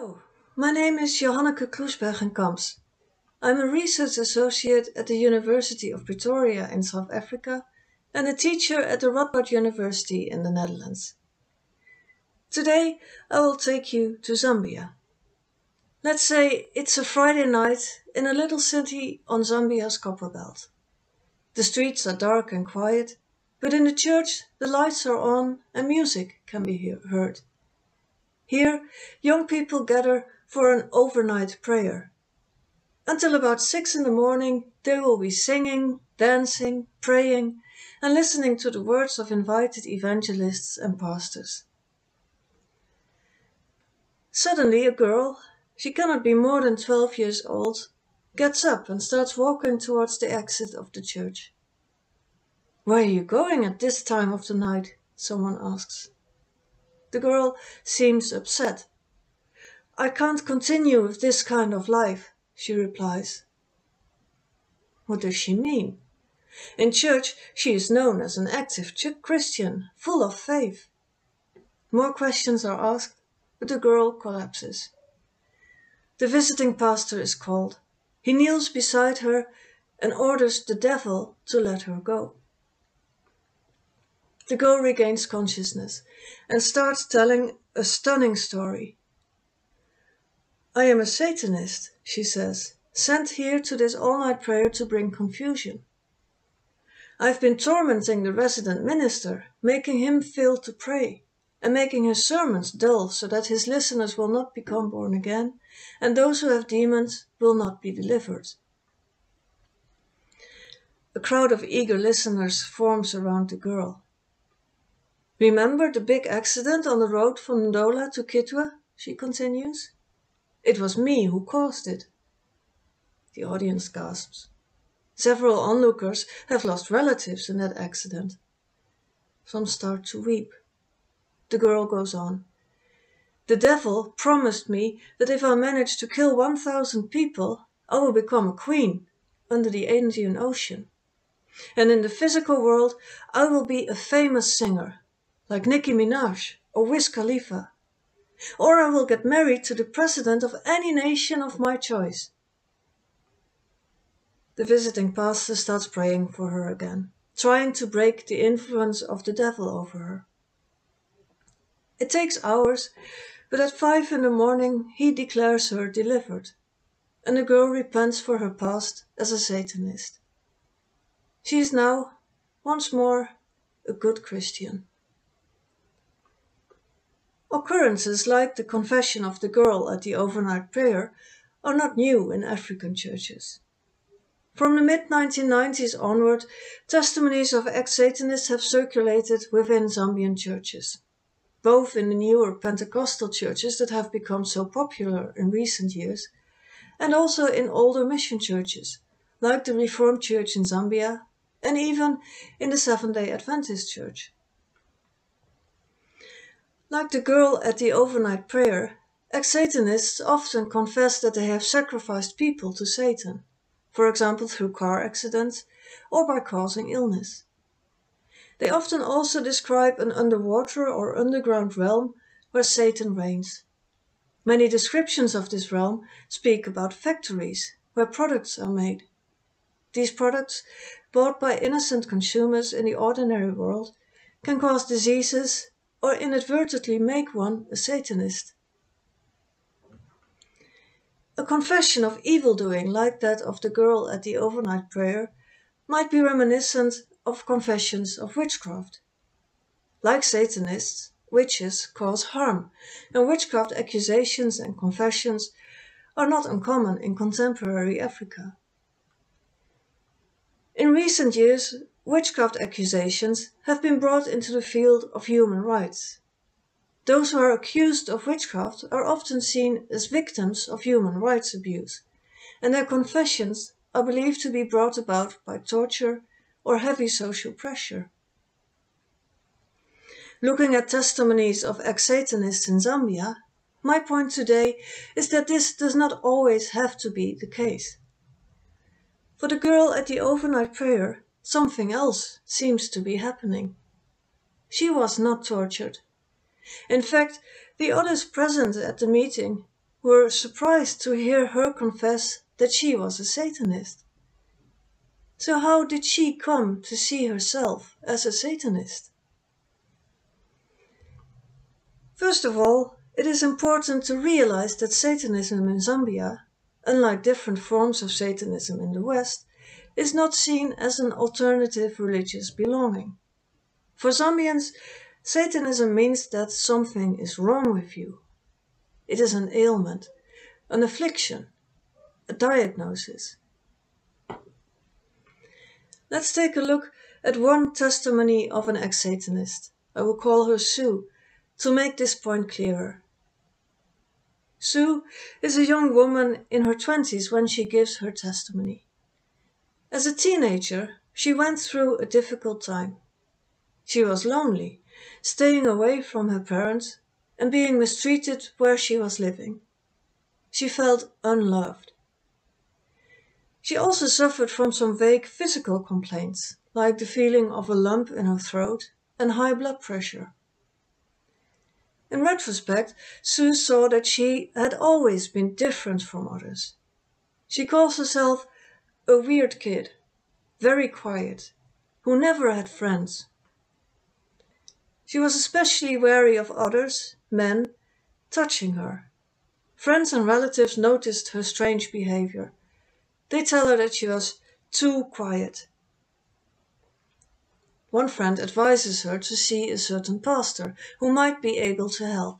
Hello, my name is Johanneke Kroesbergen-Kamps. I'm a research associate at the University of Pretoria in South Africa and a teacher at the Radboud University in the Netherlands. Today I will take you to Zambia. Let's say it's a Friday night in a little city on Zambia's Copperbelt. The streets are dark and quiet, but in the church the lights are on and music can be heard. Here, young people gather for an overnight prayer. Until about 6 in the morning, they will be singing, dancing, praying, and listening to the words of invited evangelists and pastors. Suddenly, a girl, she cannot be more than 12 years old, gets up and starts walking towards the exit of the church. "Where are you going at this time of the night?" someone asks. The girl seems upset. "I can't continue with this kind of life," she replies. What does she mean? In church, she is known as an active Christian, full of faith. More questions are asked, but the girl collapses. The visiting pastor is called. He kneels beside her and orders the devil to let her go. The girl regains consciousness and starts telling a stunning story. "I am a Satanist," she says, "sent here to this all-night prayer to bring confusion. I've been tormenting the resident minister, making him fail to pray, and making his sermons dull so that his listeners will not become born again, and those who have demons will not be delivered." A crowd of eager listeners forms around the girl. "Remember the big accident on the road from Ndola to Kitwe?" she continues. "It was me who caused it." The audience gasps. Several onlookers have lost relatives in that accident. Some start to weep. The girl goes on. "The devil promised me that if I managed to kill 1,000 people, I will become a queen under the Indian Ocean. And in the physical world, I will be a famous singer, like Nicki Minaj or Wiz Khalifa. Or I will get married to the president of any nation of my choice." The visiting pastor starts praying for her again, trying to break the influence of the devil over her. It takes hours, but at 5 in the morning he declares her delivered, and the girl repents for her past as a Satanist. She is now, once more, a good Christian. Occurrences like the confession of the girl at the overnight prayer are not new in African churches. From the mid-1990s onward, testimonies of ex-Satanists have circulated within Zambian churches, both in the newer Pentecostal churches that have become so popular in recent years, and also in older mission churches, like the Reformed Church in Zambia, and even in the Seventh-day Adventist Church. Like the girl at the overnight prayer, ex-Satanists often confess that they have sacrificed people to Satan, for example through car accidents or by causing illness. They often also describe an underwater or underground realm where Satan reigns. Many descriptions of this realm speak about factories where products are made. These products, bought by innocent consumers in the ordinary world, can cause diseases or inadvertently make one a Satanist. A confession of evildoing like that of the girl at the overnight prayer might be reminiscent of confessions of witchcraft. Like Satanists, witches cause harm, and witchcraft accusations and confessions are not uncommon in contemporary Africa. In recent years, witchcraft accusations have been brought into the field of human rights. Those who are accused of witchcraft are often seen as victims of human rights abuse, and their confessions are believed to be brought about by torture or heavy social pressure. Looking at testimonies of ex-Satanists in Zambia, my point today is that this does not always have to be the case. For the girl at the overnight prayer, something else seems to be happening. She was not tortured. In fact, the others present at the meeting were surprised to hear her confess that she was a Satanist. So how did she come to see herself as a Satanist? First of all, it is important to realize that Satanism in Zambia, unlike different forms of Satanism in the West, is not seen as an alternative religious belonging. For Zambians, Satanism means that something is wrong with you. It is an ailment, an affliction, a diagnosis. Let's take a look at one testimony of an ex-Satanist. I will call her Sue, to make this point clearer. Sue is a young woman in her 20s when she gives her testimony. As a teenager, she went through a difficult time. She was lonely, staying away from her parents and being mistreated where she was living. She felt unloved. She also suffered from some vague physical complaints, like the feeling of a lump in her throat and high blood pressure. In retrospect, Sue saw that she had always been different from others. She calls herself a weird kid, very quiet, who never had friends. She was especially wary of others, men, touching her. Friends and relatives noticed her strange behavior. They tell her that she was too quiet. One friend advises her to see a certain pastor who might be able to help.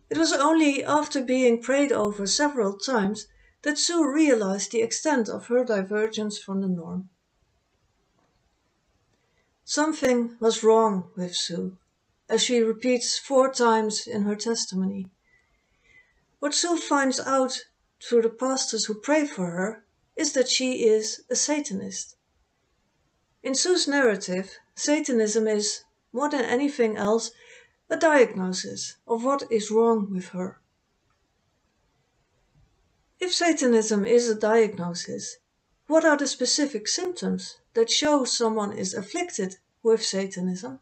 It was only after being prayed over several times that Sue realized the extent of her divergence from the norm. Something was wrong with Sue, as she repeats 4 times in her testimony. What Sue finds out through the pastors who pray for her is that she is a Satanist. In Sue's narrative, Satanism is, more than anything else, a diagnosis of what is wrong with her. If Satanism is a diagnosis, what are the specific symptoms that show someone is afflicted with Satanism?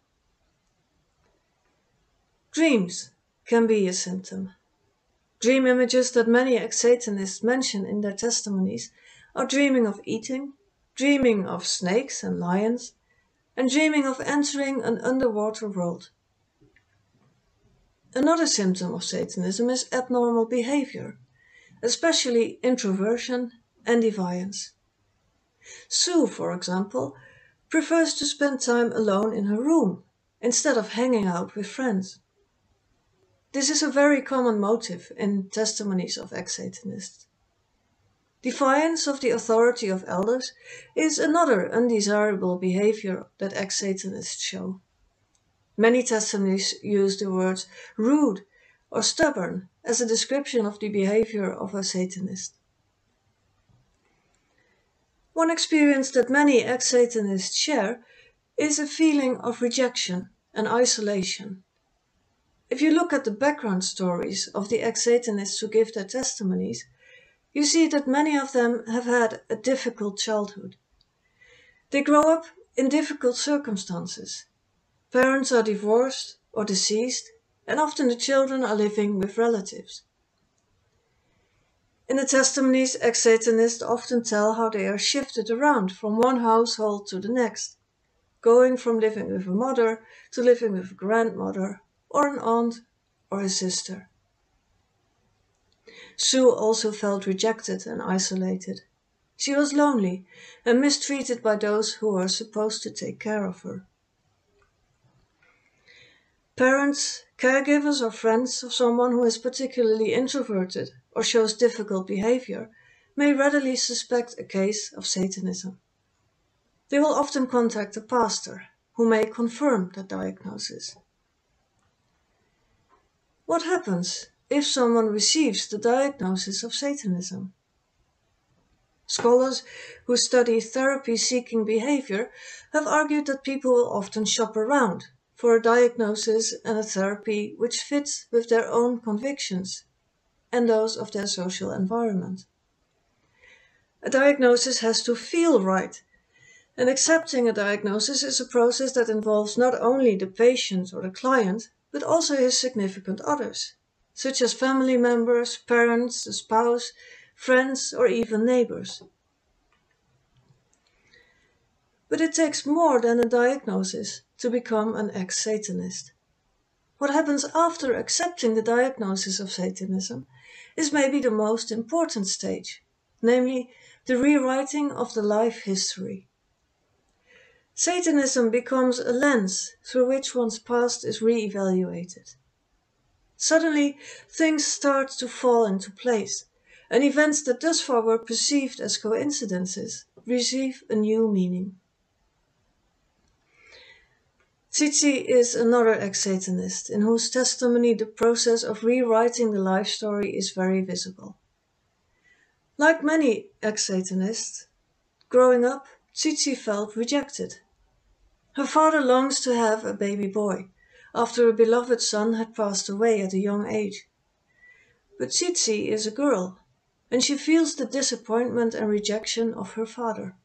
Dreams can be a symptom. Dream images that many ex-Satanists mention in their testimonies are dreaming of eating, dreaming of snakes and lions, and dreaming of entering an underwater world. Another symptom of Satanism is abnormal behavior, especially introversion and defiance. Sue, for example, prefers to spend time alone in her room instead of hanging out with friends. This is a very common motive in testimonies of ex-Satanists. Defiance of the authority of elders is another undesirable behavior that ex-Satanists show. Many testimonies use the words rude or stubborn as a description of the behavior of a Satanist. One experience that many ex-Satanists share is a feeling of rejection and isolation. If you look at the background stories of the ex-Satanists who give their testimonies, you see that many of them have had a difficult childhood. They grow up in difficult circumstances. Parents are divorced or deceased, and often the children are living with relatives. In the testimonies, ex-Satanists often tell how they are shifted around from one household to the next, going from living with a mother to living with a grandmother, or an aunt, or a sister. Sue also felt rejected and isolated. She was lonely and mistreated by those who were supposed to take care of her. Parents, caregivers, or friends of someone who is particularly introverted or shows difficult behavior may readily suspect a case of Satanism. They will often contact a pastor, who may confirm the diagnosis. What happens if someone receives the diagnosis of Satanism? Scholars who study therapy-seeking behavior have argued that people will often shop around for a diagnosis and a therapy which fits with their own convictions and those of their social environment. A diagnosis has to feel right, and accepting a diagnosis is a process that involves not only the patient or the client, but also his significant others, such as family members, parents, a spouse, friends, or even neighbors. But it takes more than a diagnosis to become an ex-Satanist. What happens after accepting the diagnosis of Satanism is maybe the most important stage, namely the rewriting of the life history. Satanism becomes a lens through which one's past is re-evaluated. Suddenly, things start to fall into place, and events that thus far were perceived as coincidences receive a new meaning. Tsitsi is another ex-Satanist in whose testimony the process of rewriting the life story is very visible. Like many ex-Satanists, growing up, Tsitsi felt rejected. Her father longs to have a baby boy, after a beloved son had passed away at a young age. But Tsitsi is a girl, and she feels the disappointment and rejection of her father.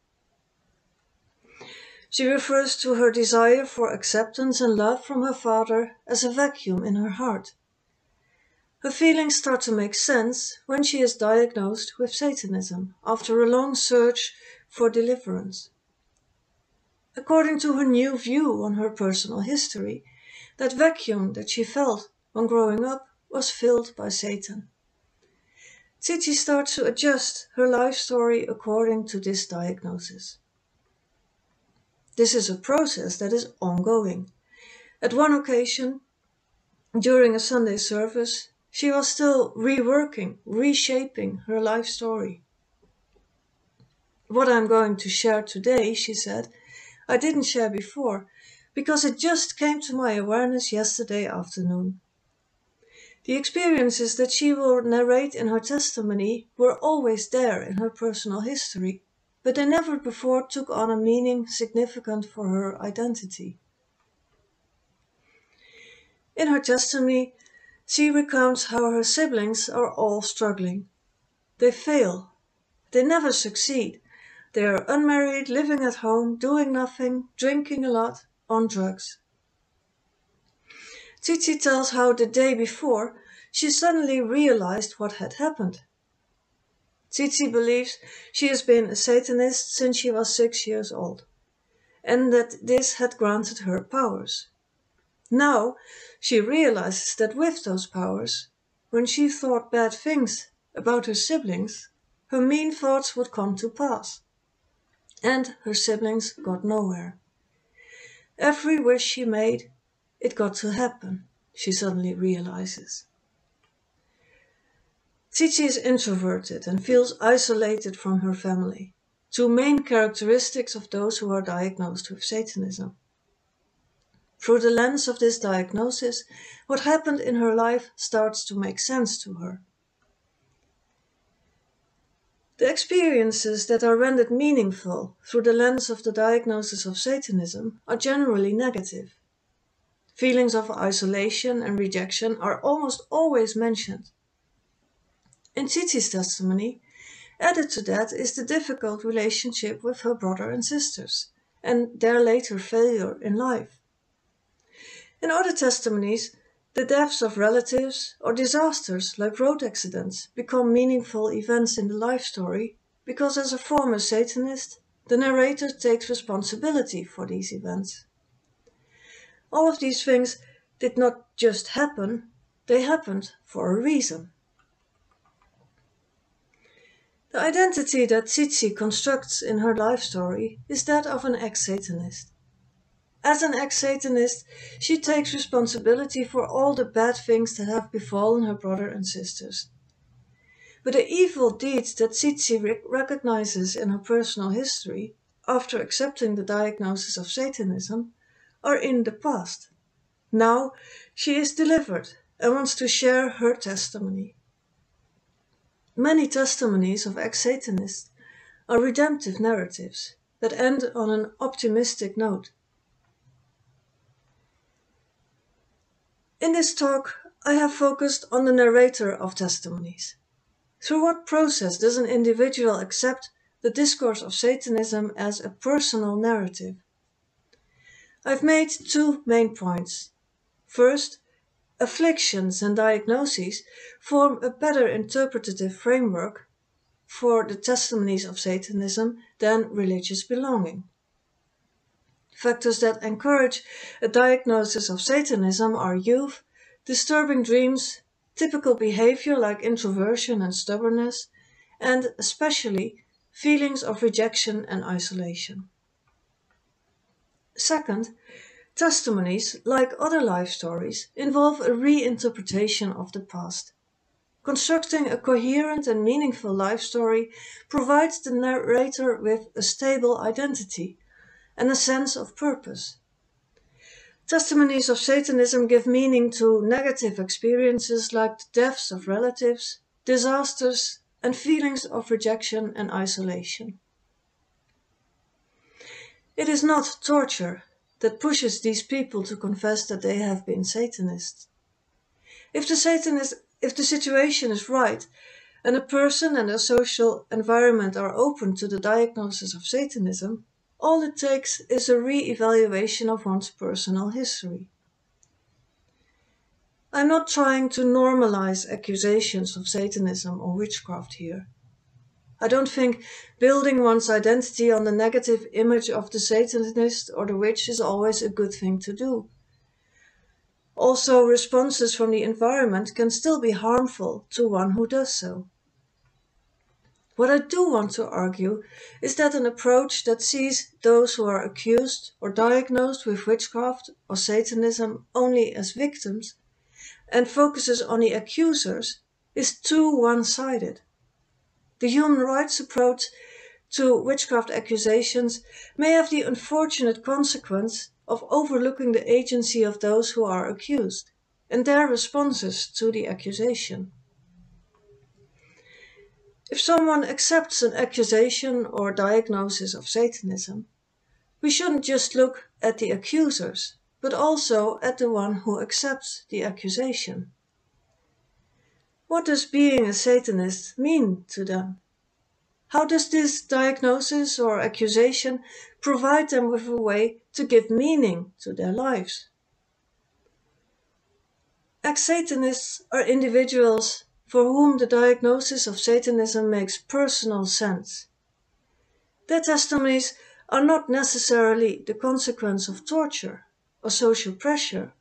She refers to her desire for acceptance and love from her father as a vacuum in her heart. Her feelings start to make sense when she is diagnosed with Satanism after a long search for deliverance. According to her new view on her personal history, that vacuum that she felt when growing up was filled by Satan. Tsitsi starts to adjust her life story according to this diagnosis. This is a process that is ongoing. At one occasion, during a Sunday service, she was still reworking, reshaping her life story. What I'm going to share today, she said, I didn't share before, because it just came to my awareness yesterday afternoon. The experiences that she will narrate in her testimony were always there in her personal history, but they never before took on a meaning significant for her identity. In her testimony, she recounts how her siblings are all struggling. They fail. They never succeed. They are unmarried, living at home, doing nothing, drinking a lot, on drugs. Tsitsi tells how the day before she suddenly realized what had happened. Tsitsi believes she has been a Satanist since she was 6 years old, and that this had granted her powers. Now she realizes that with those powers, when she thought bad things about her siblings, her mean thoughts would come to pass, and her siblings got nowhere. Every wish she made, it got to happen, she suddenly realizes. Tsitsi is introverted and feels isolated from her family, two main characteristics of those who are diagnosed with Satanism. Through the lens of this diagnosis, what happened in her life starts to make sense to her. The experiences that are rendered meaningful through the lens of the diagnosis of Satanism are generally negative. Feelings of isolation and rejection are almost always mentioned. In Tsitsi's testimony, added to that is the difficult relationship with her brother and sisters, and their later failure in life. In other testimonies, the deaths of relatives or disasters like road accidents become meaningful events in the life story because as a former Satanist, the narrator takes responsibility for these events. All of these things did not just happen, they happened for a reason. The identity that Tsitsi constructs in her life story is that of an ex-Satanist. As an ex-Satanist, she takes responsibility for all the bad things that have befallen her brother and sisters. But the evil deeds that Tsitsi recognizes in her personal history, after accepting the diagnosis of Satanism, are in the past. Now she is delivered and wants to share her testimony. Many testimonies of ex-Satanists are redemptive narratives that end on an optimistic note. In this talk, I have focused on the narrator of testimonies. Through what process does an individual accept the discourse of Satanism as a personal narrative? I've made two main points. First, Afflictions and diagnoses form a better interpretative framework for the testimonies of Satanism than religious belonging. Factors that encourage a diagnosis of Satanism are youth, disturbing dreams, typical behavior like introversion and stubbornness, and especially feelings of rejection and isolation. Second, testimonies, like other life stories, involve a reinterpretation of the past. Constructing a coherent and meaningful life story provides the narrator with a stable identity and a sense of purpose. Testimonies of Satanism give meaning to negative experiences like the deaths of relatives, disasters, and feelings of rejection and isolation. It is not torture that pushes these people to confess that they have been Satanists. If the situation is right, and a person and a social environment are open to the diagnosis of Satanism, all it takes is a re-evaluation of one's personal history. I'm not trying to normalize accusations of Satanism or witchcraft here. I don't think building one's identity on the negative image of the Satanist or the witch is always a good thing to do. Also, responses from the environment can still be harmful to one who does so. What I do want to argue is that an approach that sees those who are accused or diagnosed with witchcraft or Satanism only as victims and focuses on the accusers is too one-sided. The human rights approach to witchcraft accusations may have the unfortunate consequence of overlooking the agency of those who are accused and their responses to the accusation. If someone accepts an accusation or diagnosis of Satanism, we shouldn't just look at the accusers, but also at the one who accepts the accusation. What does being a Satanist mean to them? How does this diagnosis or accusation provide them with a way to give meaning to their lives? Ex-Satanists are individuals for whom the diagnosis of Satanism makes personal sense. Their testimonies are not necessarily the consequence of torture or social pressure,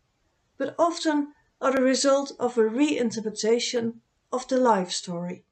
but often are the result of a reinterpretation of the life story.